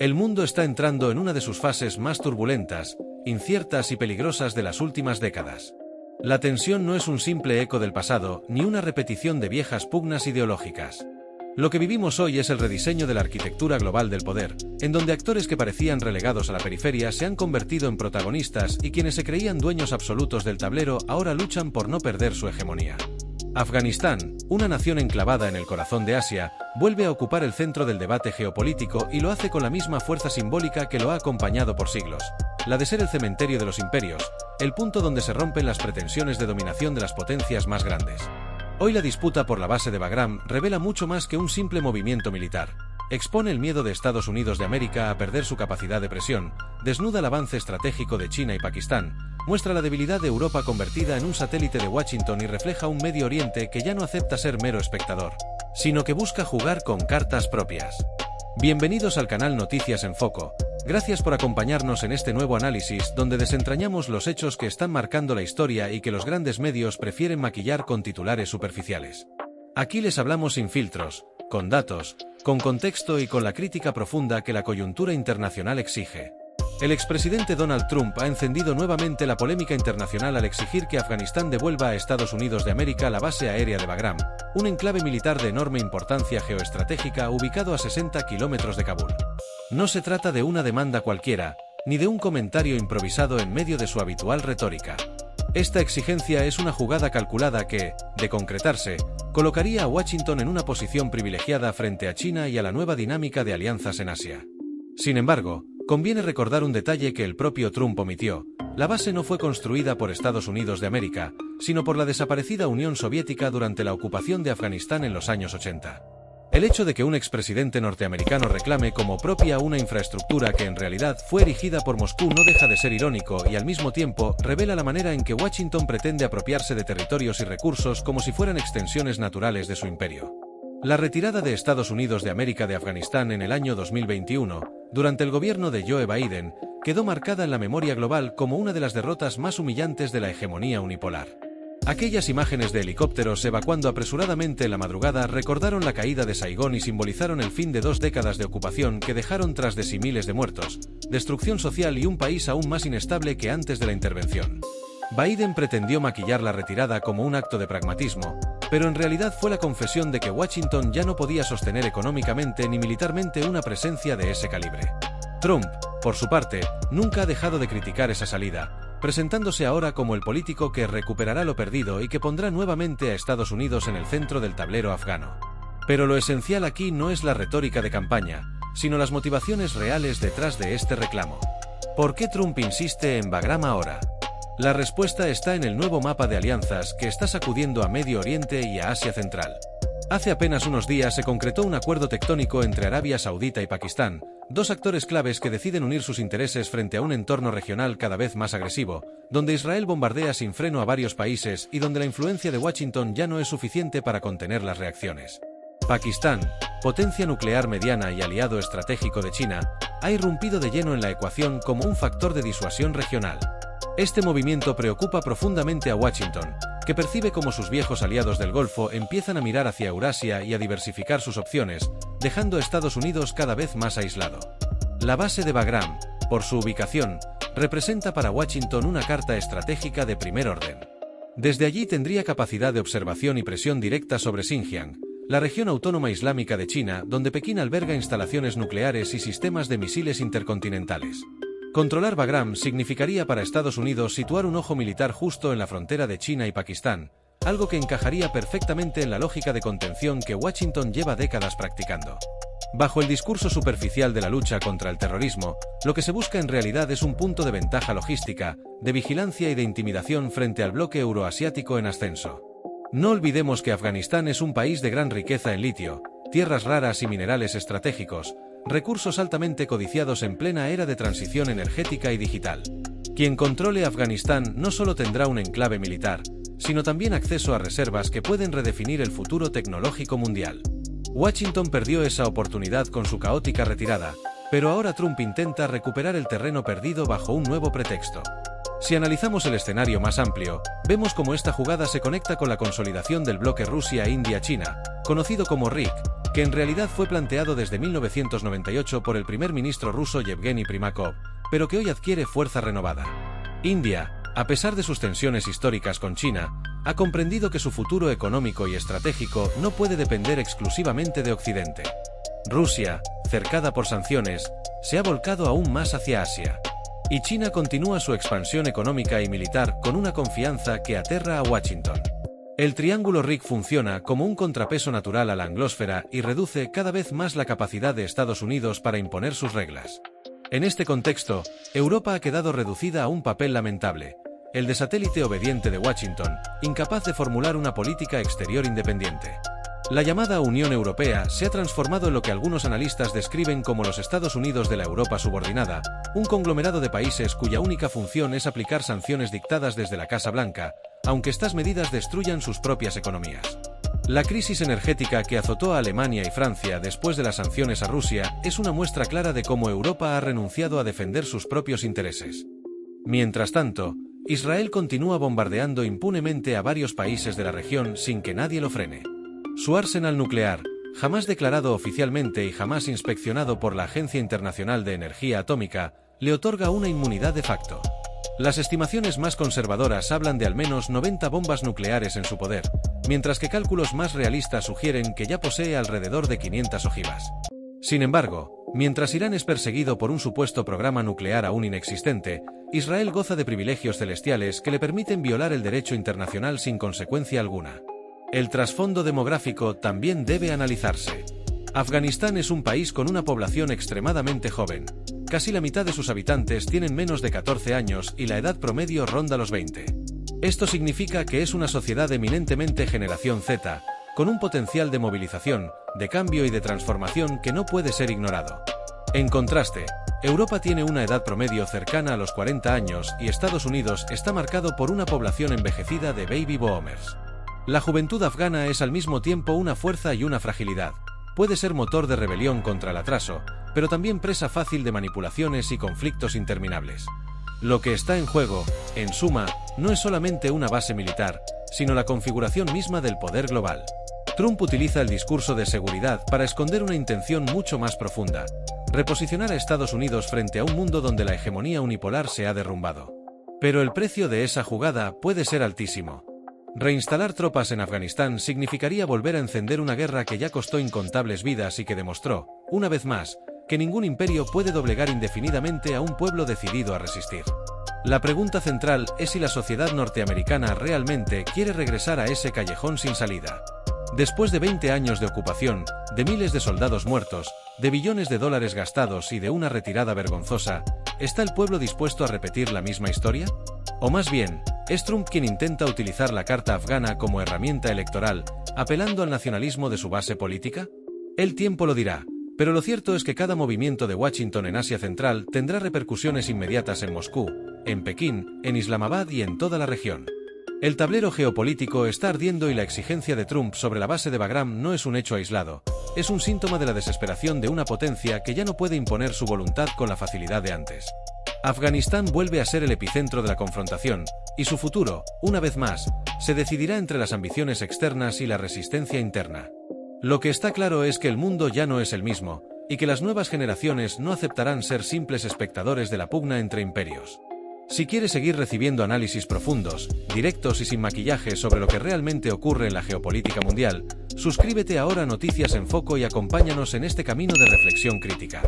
El mundo está entrando en una de sus fases más turbulentas, inciertas y peligrosas de las últimas décadas. La tensión no es un simple eco del pasado, ni una repetición de viejas pugnas ideológicas. Lo que vivimos hoy es el rediseño de la arquitectura global del poder, en donde actores que parecían relegados a la periferia se han convertido en protagonistas y quienes se creían dueños absolutos del tablero ahora luchan por no perder su hegemonía. Afganistán, una nación enclavada en el corazón de Asia, vuelve a ocupar el centro del debate geopolítico y lo hace con la misma fuerza simbólica que lo ha acompañado por siglos, la de ser el cementerio de los imperios, el punto donde se rompen las pretensiones de dominación de las potencias más grandes. Hoy la disputa por la base de Bagram revela mucho más que un simple movimiento militar. Expone el miedo de Estados Unidos de América a perder su capacidad de presión, desnuda el avance estratégico de China y Pakistán, muestra la debilidad de Europa convertida en un satélite de Washington y refleja un Medio Oriente que ya no acepta ser mero espectador, sino que busca jugar con cartas propias. Bienvenidos al canal Noticias en Foco. Gracias por acompañarnos en este nuevo análisis donde desentrañamos los hechos que están marcando la historia y que los grandes medios prefieren maquillar con titulares superficiales. Aquí les hablamos sin filtros, con datos, con contexto y con la crítica profunda que la coyuntura internacional exige. El expresidente Donald Trump ha encendido nuevamente la polémica internacional al exigir que Afganistán devuelva a Estados Unidos de América la base aérea de Bagram, un enclave militar de enorme importancia geoestratégica ubicado a 60 kilómetros de Kabul. No se trata de una demanda cualquiera, ni de un comentario improvisado en medio de su habitual retórica. Esta exigencia es una jugada calculada que, de concretarse, colocaría a Washington en una posición privilegiada frente a China y a la nueva dinámica de alianzas en Asia. Sin embargo, conviene recordar un detalle que el propio Trump omitió: la base no fue construida por Estados Unidos de América, sino por la desaparecida Unión Soviética durante la ocupación de Afganistán en los años 80. El hecho de que un expresidente norteamericano reclame como propia una infraestructura que en realidad fue erigida por Moscú no deja de ser irónico y al mismo tiempo revela la manera en que Washington pretende apropiarse de territorios y recursos como si fueran extensiones naturales de su imperio. La retirada de Estados Unidos de América de Afganistán en el año 2021, durante el gobierno de Joe Biden, quedó marcada en la memoria global como una de las derrotas más humillantes de la hegemonía unipolar. Aquellas imágenes de helicópteros evacuando apresuradamente en la madrugada recordaron la caída de Saigón y simbolizaron el fin de 2 décadas de ocupación que dejaron tras de sí miles de muertos, destrucción social y un país aún más inestable que antes de la intervención. Biden pretendió maquillar la retirada como un acto de pragmatismo, pero en realidad fue la confesión de que Washington ya no podía sostener económicamente ni militarmente una presencia de ese calibre. Trump, por su parte, nunca ha dejado de criticar esa salida, presentándose ahora como el político que recuperará lo perdido y que pondrá nuevamente a Estados Unidos en el centro del tablero afgano. Pero lo esencial aquí no es la retórica de campaña, sino las motivaciones reales detrás de este reclamo. ¿Por qué Trump insiste en Bagram ahora? La respuesta está en el nuevo mapa de alianzas que está sacudiendo a Medio Oriente y a Asia Central. Hace apenas unos días se concretó un acuerdo tectónico entre Arabia Saudita y Pakistán, 2 actores claves que deciden unir sus intereses frente a un entorno regional cada vez más agresivo, donde Israel bombardea sin freno a varios países y donde la influencia de Washington ya no es suficiente para contener las reacciones. Pakistán, potencia nuclear mediana y aliado estratégico de China, ha irrumpido de lleno en la ecuación como un factor de disuasión regional. Este movimiento preocupa profundamente a Washington, que percibe cómo sus viejos aliados del Golfo empiezan a mirar hacia Eurasia y a diversificar sus opciones, dejando a Estados Unidos cada vez más aislado. La base de Bagram, por su ubicación, representa para Washington una carta estratégica de primer orden. Desde allí tendría capacidad de observación y presión directa sobre Xinjiang, la región autónoma islámica de China, donde Pekín alberga instalaciones nucleares y sistemas de misiles intercontinentales. Controlar Bagram significaría para Estados Unidos situar un ojo militar justo en la frontera de China y Pakistán, algo que encajaría perfectamente en la lógica de contención que Washington lleva décadas practicando. Bajo el discurso superficial de la lucha contra el terrorismo, lo que se busca en realidad es un punto de ventaja logística, de vigilancia y de intimidación frente al bloque euroasiático en ascenso. No olvidemos que Afganistán es un país de gran riqueza en litio, tierras raras y minerales estratégicos, recursos altamente codiciados en plena era de transición energética y digital. Quien controle Afganistán no solo tendrá un enclave militar, sino también acceso a reservas que pueden redefinir el futuro tecnológico mundial. Washington perdió esa oportunidad con su caótica retirada, pero ahora Trump intenta recuperar el terreno perdido bajo un nuevo pretexto. Si analizamos el escenario más amplio, vemos cómo esta jugada se conecta con la consolidación del bloque Rusia-India-China, conocido como RIC, que en realidad fue planteado desde 1998 por el primer ministro ruso Yevgeny Primakov, pero que hoy adquiere fuerza renovada. India, a pesar de sus tensiones históricas con China, ha comprendido que su futuro económico y estratégico no puede depender exclusivamente de Occidente. Rusia, cercada por sanciones, se ha volcado aún más hacia Asia. Y China continúa su expansión económica y militar con una confianza que aterra a Washington. El triángulo RIC funciona como un contrapeso natural a la anglósfera y reduce cada vez más la capacidad de Estados Unidos para imponer sus reglas. En este contexto, Europa ha quedado reducida a un papel lamentable, el de satélite obediente de Washington, incapaz de formular una política exterior independiente. La llamada Unión Europea se ha transformado en lo que algunos analistas describen como los Estados Unidos de la Europa subordinada, un conglomerado de países cuya única función es aplicar sanciones dictadas desde la Casa Blanca, aunque estas medidas destruyan sus propias economías. La crisis energética que azotó a Alemania y Francia después de las sanciones a Rusia es una muestra clara de cómo Europa ha renunciado a defender sus propios intereses. Mientras tanto, Israel continúa bombardeando impunemente a varios países de la región sin que nadie lo frene. Su arsenal nuclear, jamás declarado oficialmente y jamás inspeccionado por la Agencia Internacional de Energía Atómica, le otorga una inmunidad de facto. Las estimaciones más conservadoras hablan de al menos 90 bombas nucleares en su poder, mientras que cálculos más realistas sugieren que ya posee alrededor de 500 ojivas. Sin embargo, mientras Irán es perseguido por un supuesto programa nuclear aún inexistente, Israel goza de privilegios celestiales que le permiten violar el derecho internacional sin consecuencia alguna. El trasfondo demográfico también debe analizarse. Afganistán es un país con una población extremadamente joven. Casi la mitad de sus habitantes tienen menos de 14 años y la edad promedio ronda los 20. Esto significa que es una sociedad eminentemente generación Z, con un potencial de movilización, de cambio y de transformación que no puede ser ignorado. En contraste, Europa tiene una edad promedio cercana a los 40 años y Estados Unidos está marcado por una población envejecida de baby boomers. La juventud afgana es al mismo tiempo una fuerza y una fragilidad. Puede ser motor de rebelión contra el atraso, pero también presa fácil de manipulaciones y conflictos interminables. Lo que está en juego, en suma, no es solamente una base militar, sino la configuración misma del poder global. Trump utiliza el discurso de seguridad para esconder una intención mucho más profunda: reposicionar a Estados Unidos frente a un mundo donde la hegemonía unipolar se ha derrumbado. Pero el precio de esa jugada puede ser altísimo. Reinstalar tropas en Afganistán significaría volver a encender una guerra que ya costó incontables vidas y que demostró, una vez más, que ningún imperio puede doblegar indefinidamente a un pueblo decidido a resistir. La pregunta central es si la sociedad norteamericana realmente quiere regresar a ese callejón sin salida. Después de 20 años de ocupación, de miles de soldados muertos, de billones de dólares gastados y de una retirada vergonzosa, ¿está el pueblo dispuesto a repetir la misma historia? O más bien, ¿es Trump quien intenta utilizar la carta afgana como herramienta electoral, apelando al nacionalismo de su base política? El tiempo lo dirá, pero lo cierto es que cada movimiento de Washington en Asia Central tendrá repercusiones inmediatas en Moscú, en Pekín, en Islamabad y en toda la región. El tablero geopolítico está ardiendo y la exigencia de Trump sobre la base de Bagram no es un hecho aislado, es un síntoma de la desesperación de una potencia que ya no puede imponer su voluntad con la facilidad de antes. Afganistán vuelve a ser el epicentro de la confrontación, y su futuro, una vez más, se decidirá entre las ambiciones externas y la resistencia interna. Lo que está claro es que el mundo ya no es el mismo, y que las nuevas generaciones no aceptarán ser simples espectadores de la pugna entre imperios. Si quieres seguir recibiendo análisis profundos, directos y sin maquillaje sobre lo que realmente ocurre en la geopolítica mundial, suscríbete ahora a Noticias en Foco y acompáñanos en este camino de reflexión crítica.